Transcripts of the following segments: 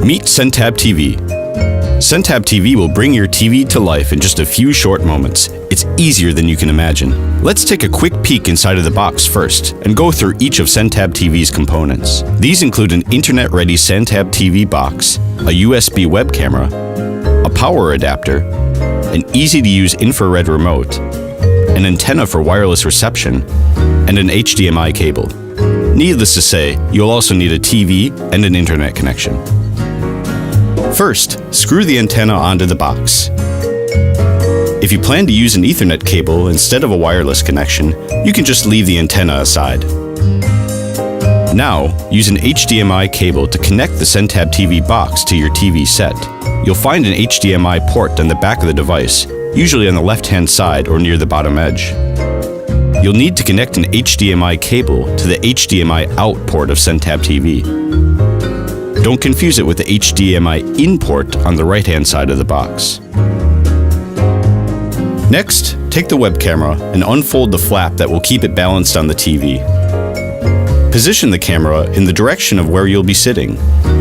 Meet Sentab TV. Sentab TV will bring your TV to life in just a few short moments. It's easier than you can imagine. Let's take a quick peek inside of the box first and go through each of Sentab TV's components. These include an internet-ready Sentab TV box, a USB web camera, a power adapter, an easy-to-use infrared remote, an antenna for wireless reception, and an HDMI cable. Needless to say, you'll also need a TV and an internet connection. First, screw the antenna onto the box. If you plan to use an Ethernet cable instead of a wireless connection, you can just leave the antenna aside. Now, use an HDMI cable to connect the Sentab TV box to your TV set. You'll find an HDMI port on the back of the device, usually on the left-hand side or near the bottom edge. You'll need to connect an HDMI cable to the HDMI out port of Sentab TV. Don't confuse it with the HDMI in port on the right-hand side of the box. Next, take the web camera and unfold the flap that will keep it balanced on the TV. Position the camera in the direction of where you'll be sitting.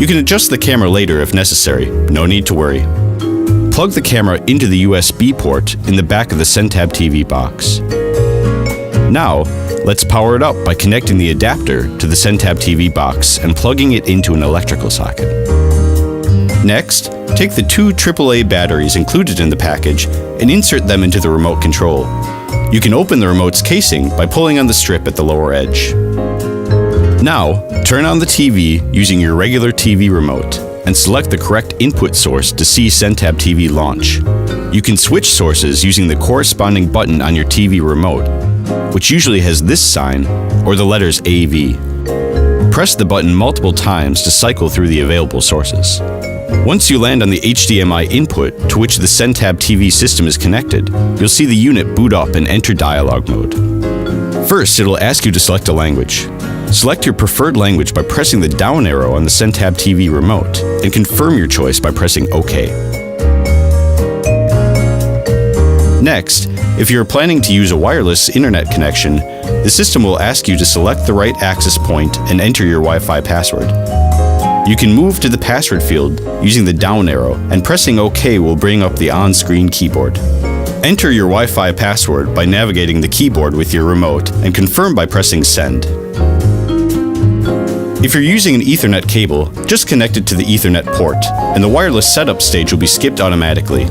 You can adjust the camera later if necessary, no need to worry. Plug the camera into the USB port in the back of the Sentab TV box. Now, let's power it up by connecting the adapter to the Sentab TV box and plugging it into an electrical socket. Next, take the two AAA batteries included in the package and insert them into the remote control. You can open the remote's casing by pulling on the strip at the lower edge. Now, turn on the TV using your regular TV remote and select the correct input source to see Sentab TV launch. You can switch sources using the corresponding button on your TV remote, which usually has this sign or the letters AV. Press the button multiple times to cycle through the available sources. Once you land on the HDMI input to which the Sentab TV system is connected, you'll see the unit boot up and enter dialog mode. First, it'll ask you to select a language. Select your preferred language by pressing the down arrow on the Sentab TV remote and confirm your choice by pressing OK. Next, if you're planning to use a wireless internet connection, the system will ask you to select the right access point and enter your Wi-Fi password. You can move to the password field using the down arrow, and pressing OK will bring up the on-screen keyboard. Enter your Wi-Fi password by navigating the keyboard with your remote and confirm by pressing Send. If you're using an Ethernet cable, just connect it to the Ethernet port, and the wireless setup stage will be skipped automatically.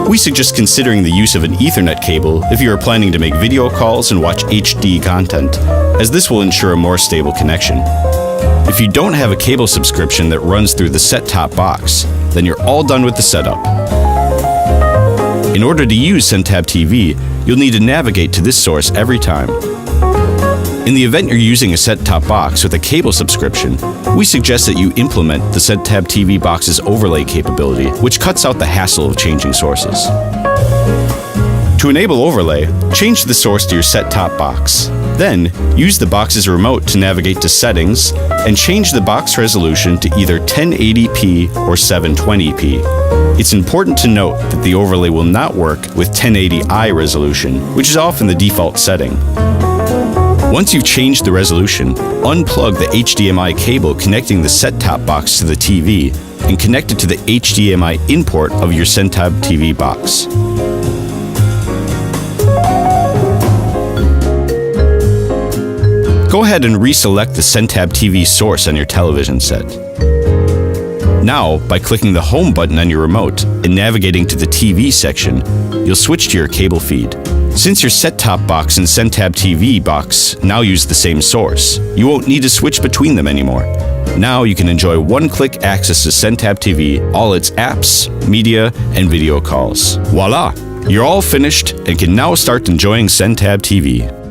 We suggest considering the use of an Ethernet cable if you are planning to make video calls and watch HD content, as this will ensure a more stable connection. If you don't have a cable subscription that runs through the set-top box, then you're all done with the setup. In order to use Sentab TV, you'll need to navigate to this source every time. In the event you're using a set-top box with a cable subscription, we suggest that you implement the Sentab TV box's overlay capability, which cuts out the hassle of changing sources. To enable overlay, change the source to your set-top box. Then, use the box's remote to navigate to Settings and change the box resolution to either 1080p or 720p. It's important to note that the overlay will not work with 1080i resolution, which is often the default setting. Once you've changed the resolution, unplug the HDMI cable connecting the set-top box to the TV and connect it to the HDMI in port of your Sentab TV box. Go ahead and reselect the Sentab TV source on your television set. Now, by clicking the Home button on your remote and navigating to the TV section, you'll switch to your cable feed. Since your set-top box and Sentab TV box now use the same source, you won't need to switch between them anymore. Now you can enjoy one-click access to Sentab TV, all its apps, media, and video calls. Voila! You're all finished and can now start enjoying Sentab TV.